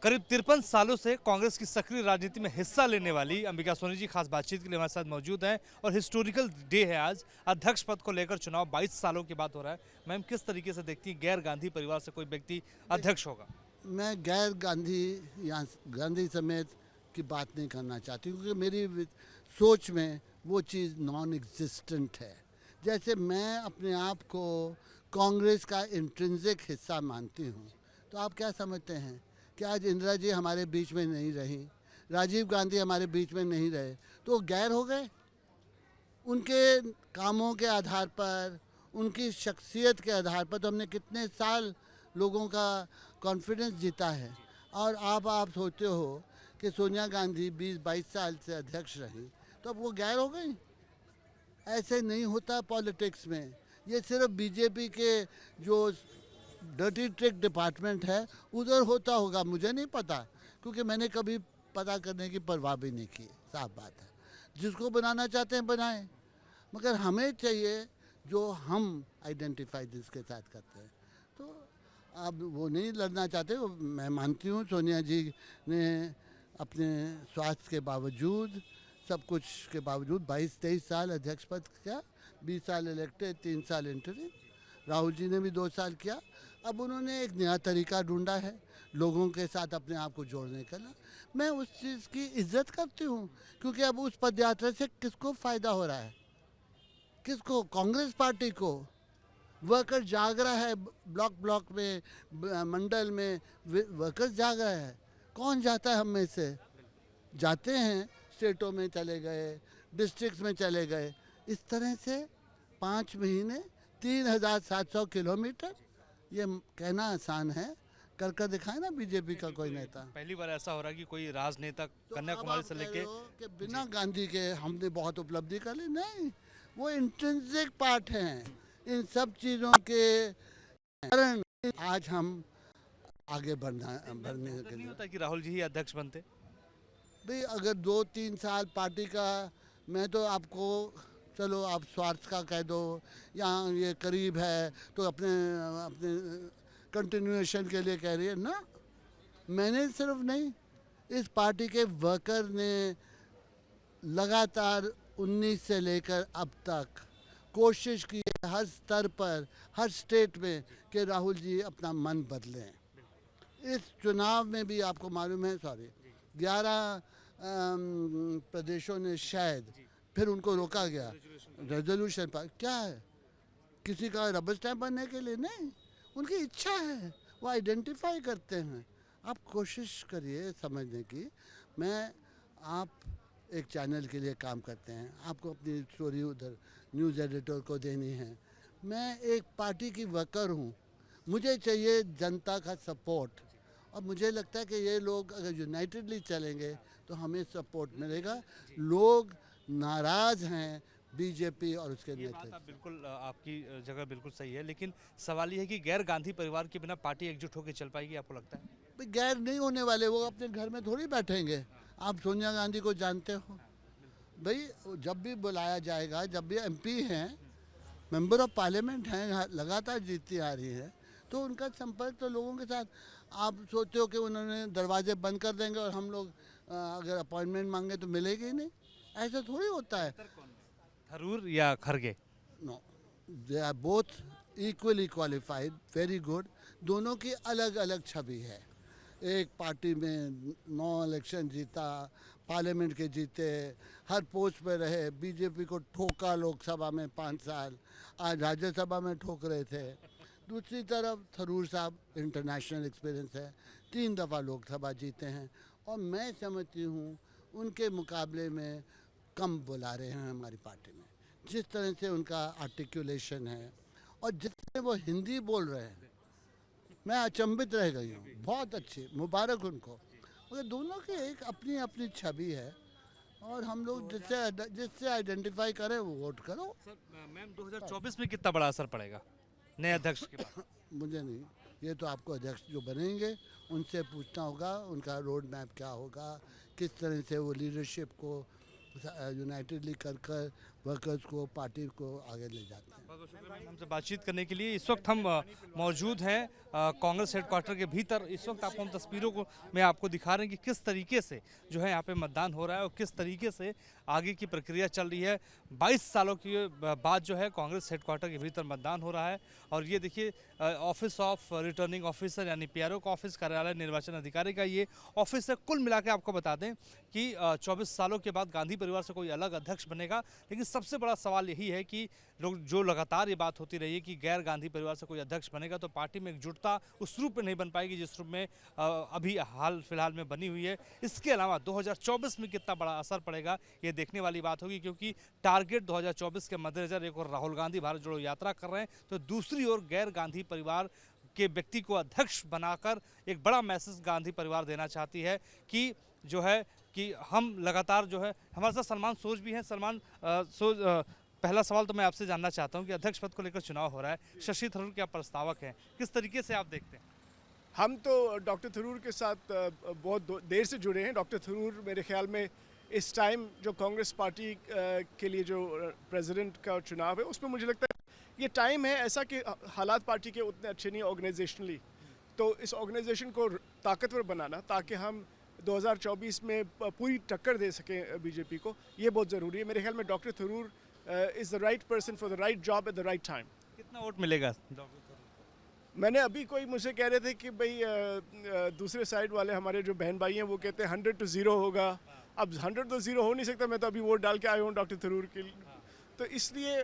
करीब 53 सालों से कांग्रेस की सक्रिय राजनीति में हिस्सा लेने वाली अंबिका सोनी जी खास बातचीत के लिए हमारे साथ मौजूद हैं और हिस्टोरिकल डे है आज। अध्यक्ष पद को लेकर चुनाव 22 सालों की बात हो रहा है। मैम, किस तरीके से देखती हैं गैर गांधी परिवार से कोई व्यक्ति अध्यक्ष होगा? मैं गैर गांधी या गांधी समेत की बात नहीं करना चाहती क्योंकि मेरी सोच में वो चीज़ नॉन एग्जिस्टेंट है। जैसे मैं अपने आप को कांग्रेस का इंट्रिंसिक हिस्सा मानती हूँ, तो आप क्या समझते हैं कि आज इंदिरा जी हमारे बीच में नहीं रही, राजीव गांधी हमारे बीच में नहीं रहे, तो वो गैर हो गए? उनके कामों के आधार पर, उनकी शख्सियत के आधार पर तो हमने कितने साल लोगों का कॉन्फिडेंस जीता है। और आप सोचते हो कि सोनिया गांधी 20-22 साल से अध्यक्ष रही तो अब वो गैर हो गई? ऐसे नहीं होता पॉलिटिक्स में। ये सिर्फ बीजेपी के जो डर्टी ट्रिक डिपार्टमेंट है उधर होता होगा, मुझे नहीं पता, क्योंकि मैंने कभी पता करने की परवाह भी नहीं की। साफ बात है, जिसको बनाना चाहते हैं बनाएं, मगर हमें चाहिए जो हम आइडेंटिफाई जिसके साथ करते हैं। तो अब वो नहीं लड़ना चाहते। मैं मानती हूँ सोनिया जी ने अपने स्वास्थ्य के बावजूद, सब कुछ के बावजूद 22-23 साल अध्यक्ष पद किया, 20 साल इलेक्टेड, 3 साल इंटरिम। राहुल जी ने भी 2 साल किया। अब उन्होंने एक नया तरीका ढूंढा है लोगों के साथ अपने आप को जोड़ने का ना। मैं उस चीज़ की इज्जत करती हूँ, क्योंकि अब उस पदयात्रा से किसको फ़ायदा हो रहा है? किसको? कांग्रेस पार्टी को। वर्कर जाग रहा है, ब्लॉक ब्लॉक में, मंडल में वर्कर्स जाग रहा है। कौन जाता है? हम में से जाते हैं, स्टेटों में चले गए, डिस्ट्रिक्ट्स में चले गए। इस तरह से 5 महीने 3700 किलोमीटर। ये कहना आसान है, कर दिखाए ना बीजेपी का कोई नेता। पहली बार ऐसा हो रहा है कि कोई राजनेता तो कन्याकुमारी से लेके कि बिना गांधी के हमने बहुत उपलब्धि कर ली? नहीं, वो इंट्रिंसिक पार्ट हैं। इन सब चीज़ों के कारण आज हम आगे बढ़ने के नहीं लिए। होता कि राहुल जी ही अध्यक्ष बनते? भाई अगर 2-3 साल पार्टी का, मैं तो आपको, चलो आप स्वार्थ का कह दो या ये करीब है तो अपने अपने कंटिन्यूएशन के लिए कह रही है ना। मैंने सिर्फ नहीं, इस पार्टी के वर्कर ने लगातार 19 से लेकर अब तक कोशिश की है हर स्तर पर, हर स्टेट में, कि राहुल जी अपना मन बदलें। इस चुनाव में भी आपको मालूम है, 11 प्रदेशों ने शायद, फिर उनको रोका गया रेजोल्यूशन पर। क्या है? किसी का रबर स्टैम्प बनने के लिए नहीं, उनकी इच्छा है, वो आइडेंटिफाई करते हैं। आप कोशिश करिए समझने की। आप एक चैनल के लिए काम करते हैं, आपको अपनी स्टोरी उधर न्यूज़ एडिटर को देनी है। मैं एक पार्टी की वर्कर हूँ, मुझे चाहिए जनता का सपोर्ट, और मुझे लगता है कि ये लोग अगर यूनाइटेडली चलेंगे तो हमें सपोर्ट मिलेगा। लोग नाराज़ हैं बीजेपी और उसके ये बात नेता। आप बिल्कुल आपकी जगह बिल्कुल सही है, लेकिन सवाल ये है कि गैर गांधी परिवार के बिना पार्टी एकजुट होकर चल पाएगी, आपको लगता है? भाई गैर नहीं होने वाले, वो अपने घर में थोड़ी बैठेंगे। आप सोनिया गांधी को जानते हो भाई, जब भी बुलाया जाएगा, जब भी एमपी हैं, मेंबर ऑफ पार्लियामेंट हैं, लगातार जीतती आ रही है, तो उनका संपर्क तो लोगों के साथ। आप सोचते हो कि उन्होंने दरवाजे बंद कर देंगे और हम लोग अगर अपॉइंटमेंट मांगे तो मिलेगी ही नहीं? ऐसा थोड़ी होता है। थरूर या Kharge? No, they are both equally qualified, very good. दोनों की अलग अलग छवि है। एक पार्टी में 9 इलेक्शन जीता, पार्लियामेंट के जीते, हर पोस्ट पे रहे, बीजेपी को ठोका लोकसभा में 5 साल, आज राज्यसभा में ठोक रहे थे। दूसरी तरफ थरूर साहब, इंटरनेशनल एक्सपीरियंस है, 3 दफ़ा लोकसभा जीते हैं, और मैं समझती हूँ उनके मुकाबले में कम बुला रहे हैं हमारी पार्टी में। जिस तरह से उनका आर्टिकुलेशन है और जिस तरह वो हिंदी बोल रहे हैं, मैं अचंभित रह गई हूँ। बहुत अच्छी, मुबारक उनको। मगर दोनों की एक अपनी अपनी छवि है, और हम लोग जिससे आइडेंटिफाई करें वो वोट करो। सर, मैम 2024 में कितना बड़ा असर पड़ेगा नए अध्यक्ष के बाद? मुझे नहीं, ये तो आपको अध्यक्ष जो बनेंगे उनसे पूछना होगा, उनका रोड मैप क्या होगा, किस तरह से वो लीडरशिप को यूनाइटेडली कर वर्कर्स को, पार्टी को आगे ले जाते हैं। बहुत बहुत शुक्रिया मैम हमसे बातचीत करने के लिए। इस वक्त हम मौजूद हैं कांग्रेस हेडक्वार्टर के भीतर। इस वक्त आपको हम तस्वीरों को में आपको दिखा रहे हैं कि किस तरीके से जो है यहाँ पे मतदान हो रहा है और किस तरीके से आगे की प्रक्रिया चल रही है। 22 सालों के बाद जो है कांग्रेस हेडक्वार्टर के भीतर मतदान हो रहा है। और ये देखिए ऑफिस ऑफ रिटर्निंग ऑफिसर यानी PRO का ऑफिस, कार्यालय निर्वाचन अधिकारी का ये ऑफिस है। कुल मिला के आपको बता दें कि 24 सालों के बाद गांधी परिवार से कोई अलग अध्यक्ष बनेगा। लेकिन सबसे बड़ा सवाल यही है कि लोग जो लगातार ये बात होती रही है कि गैर गांधी परिवार से कोई अध्यक्ष बनेगा तो पार्टी में एकजुटता उस रूप में नहीं बन पाएगी जिस रूप में अभी हाल फिलहाल में बनी हुई है। इसके अलावा 2024 में कितना बड़ा असर पड़ेगा ये देखने वाली बात होगी, क्योंकि टारगेट 2024 के मद्देनजर एक और राहुल गांधी भारत जोड़ो यात्रा कर रहे हैं तो दूसरी ओर गैर गांधी परिवार के व्यक्ति को अध्यक्ष बनाकर एक बड़ा मैसेज गांधी परिवार देना चाहती है कि जो है कि हम लगातार जो है। हमारे साथ सलमान सोज भी हैं। सलमान सोज, पहला सवाल तो मैं आपसे जानना चाहता हूं कि अध्यक्ष पद को लेकर चुनाव हो रहा है, शशि थरूर क्या प्रस्तावक हैं, किस तरीके से आप देखते हैं? हम तो डॉक्टर थरूर के साथ बहुत देर से जुड़े हैं। डॉक्टर थरूर मेरे ख्याल में इस टाइम जो कांग्रेस पार्टी के लिए जो प्रेसिडेंट का चुनाव है उसमें मुझे लगता है ये टाइम है ऐसा कि हालात पार्टी के उतने अच्छे नहीं ऑर्गेनाइजेशनली, तो इस ऑर्गेनाइजेशन को ताकतवर बनाना ताकि हम 2024 में पूरी टक्कर दे सकें बीजेपी को, ये बहुत ज़रूरी है। मेरे ख्याल में doctor Tharoor is the right person for the right job at the right time. कितना वोट मिलेगा डॉक्टर थरूर? मैंने अभी कोई मुझसे कह रहे थे कि भाई दूसरे साइड वाले हमारे जो बहन भाई हैं वो कहते हैं 100 to 0 होगा। अब 100 तो 0 हो नहीं सकता, मैं तो अभी वोट डाल के आया हूँ डॉक्टर थरूर के लिए, तो इसलिए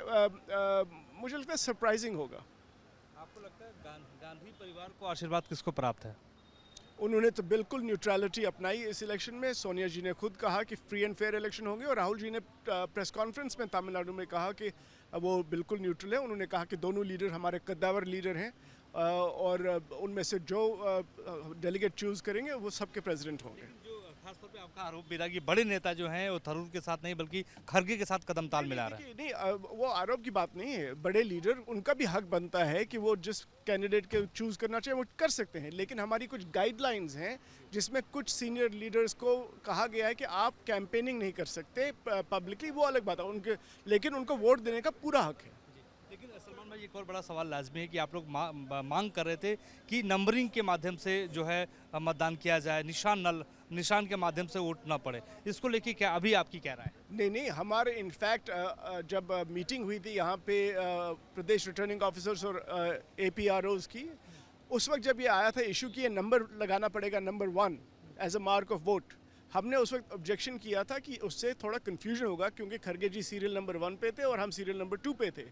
मुझे लगता है सरप्राइजिंग होगा। आपको लगता है गांधी परिवार को आशीर्वाद किसको प्राप्त है? उन्होंने तो बिल्कुल न्यूट्रलिटी अपनाई इस इलेक्शन में। सोनिया जी ने खुद कहा कि फ्री एंड फेयर इलेक्शन होंगे और राहुल जी ने प्रेस कॉन्फ्रेंस में तमिलनाडु में कहा कि वो बिल्कुल न्यूट्रल है। उन्होंने कहा कि दोनों लीडर हमारे कद्दावर लीडर हैं और उनमें से जो डेलीगेट चूज़ करेंगे वो सबके प्रेसिडेंट होंगे। जो खासतौर पे आपका आरोप भी रहा कि बड़े नेता जो हैं वो थरूर के साथ नहीं बल्कि खड़गे के साथ कदम ताल मिला रहे हैं। नहीं, वो आरोप की बात नहीं है। बड़े लीडर, उनका भी हक बनता है कि वो जिस कैंडिडेट के चूज़ करना चाहिए वो कर सकते हैं, लेकिन हमारी कुछ गाइडलाइंस हैं जिसमें कुछ सीनियर लीडर्स को कहा गया है कि आप कैंपेनिंग नहीं कर सकते पब्लिकली, वो अलग बात है उनके, लेकिन उनको वोट देने का पूरा हक है। लेकिन सलमान भाई एक और बड़ा सवाल लाजमी है कि आप लोग मांग कर रहे थे कि नंबरिंग के माध्यम से जो है मतदान किया जाए, निशान के माध्यम से वोट ना पड़े, इसको लेके क्या अभी आपकी क्या राय है? नहीं, हमारे इनफैक्ट जब मीटिंग हुई थी यहाँ पे प्रदेश रिटर्निंग ऑफिसर्स और APROs की, उस वक्त जब ये आया था इशू कि ये नंबर लगाना पड़ेगा, number 1 as a mark of vote, हमने उस वक्त ऑब्जेक्शन किया था कि उससे थोड़ा कन्फ्यूजन होगा क्योंकि खरगे जी सीरियल नंबर 1 पे थे और हम सीरियल नंबर 2 पे थे।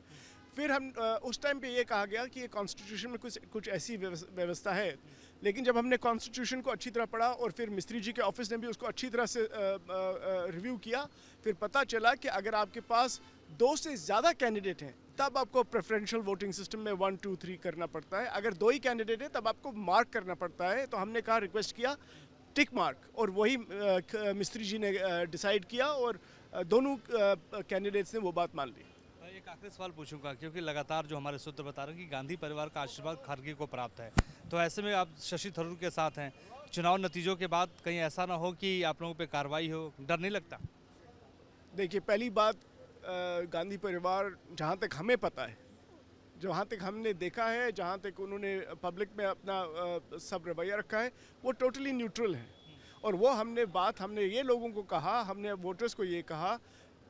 फिर हम उस टाइम पे ये कहा गया कि ये कॉन्स्टिट्यूशन में कुछ ऐसी व्यवस्था है, लेकिन जब हमने कॉन्स्टिट्यूशन को अच्छी तरह पढ़ा और फिर मिस्त्री जी के ऑफिस ने भी उसको अच्छी तरह से रिव्यू किया, फिर पता चला कि अगर आपके पास 2 से ज़्यादा कैंडिडेट हैं तब आपको प्रेफरेंशियल वोटिंग सिस्टम में 1, 2, 3 करना पड़ता है। अगर 2 ही कैंडिडेट हैं तब आपको मार्क करना पड़ता है। तो हमने कहा, रिक्वेस्ट किया टिक मार्क, और वही मिस्त्री जी ने डिसाइड किया और दोनों कैंडिडेट्स ने वो बात मान ली। एक आखिरी सवाल पूछूंगा क्योंकि लगातार जो हमारे सूत्र बता रहे हैं कि गांधी परिवार का आशीर्वाद खड़गे को प्राप्त है, तो ऐसे में आप शशि थरूर के साथ हैं, चुनाव नतीजों के बाद कहीं ऐसा ना हो कि आप लोगों पे कार्रवाई हो, डर नहीं लगता? देखिए, पहली बात, गांधी परिवार जहाँ तक हमें पता है, जहाँ तक हमने देखा है, जहाँ तक उन्होंने पब्लिक में अपना सब रवैया रखा है, वो टोटली न्यूट्रल है। और वो हमने ये लोगों को कहा, हमने वोटर्स को ये कहा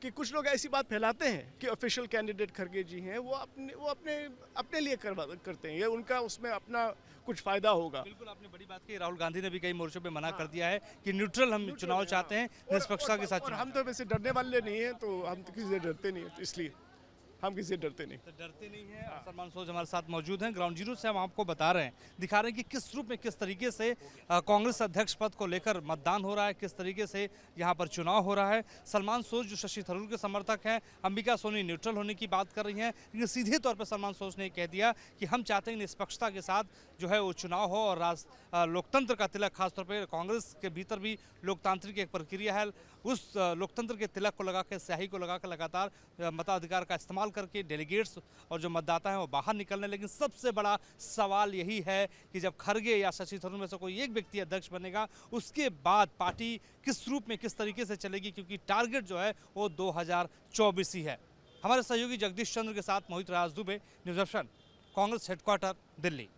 कि कुछ लोग ऐसी बात फैलाते हैं कि ऑफिशियल कैंडिडेट खरगे जी हैं, वो अपने लिए करते हैं, ये उनका उसमें अपना कुछ फ़ायदा होगा। बिल्कुल आपने बड़ी बात की। राहुल गांधी ने भी कई मोर्चों पे मना कर दिया है कि न्यूट्रल हम चुनाव चाहते हैं, निष्पक्षता के साथ। और हम तो वैसे डरने वाले नहीं हैं, तो हम तो किसी से डरते नहीं हैं, तो इसलिए हम किसी से डरते नहीं। तो डरते नहीं है। सलमान सोज हमारे साथ मौजूद हैं। ग्राउंड जीरो से हम आपको बता रहे हैं, दिखा रहे हैं कि किस रूप में, किस तरीके से कांग्रेस अध्यक्ष पद को लेकर मतदान हो रहा है, किस तरीके से यहाँ पर चुनाव हो रहा है। सलमान सोज जो शशि थरूर के समर्थक हैं, अंबिका सोनी न्यूट्रल होने की बात कर रही हैं, लेकिन सीधे तौर पर सलमान सोज ने कह दिया कि हम चाहते हैं निष्पक्षता के साथ जो है वो चुनाव हो और लोकतंत्र का तिलक, खासतौर पर कांग्रेस के भीतर भी लोकतांत्रिक एक प्रक्रिया है, उस लोकतंत्र के तिलक को लगा के, स्याही को लगा कर लगातार मताधिकार का इस्तेमाल करके डेलीगेट्स और जो मतदाता हैं वो बाहर निकलने। लेकिन सबसे बड़ा सवाल यही है कि जब खरगे या शशि थरूर में से कोई एक व्यक्ति अध्यक्ष बनेगा, उसके बाद पार्टी किस रूप में, किस तरीके से चलेगी, क्योंकि टारगेट जो है वो 2024 ही है। हमारे सहयोगी जगदीश चंद्र के साथ Mohit Raj Dubey, news option, Congress headquarter, Delhi.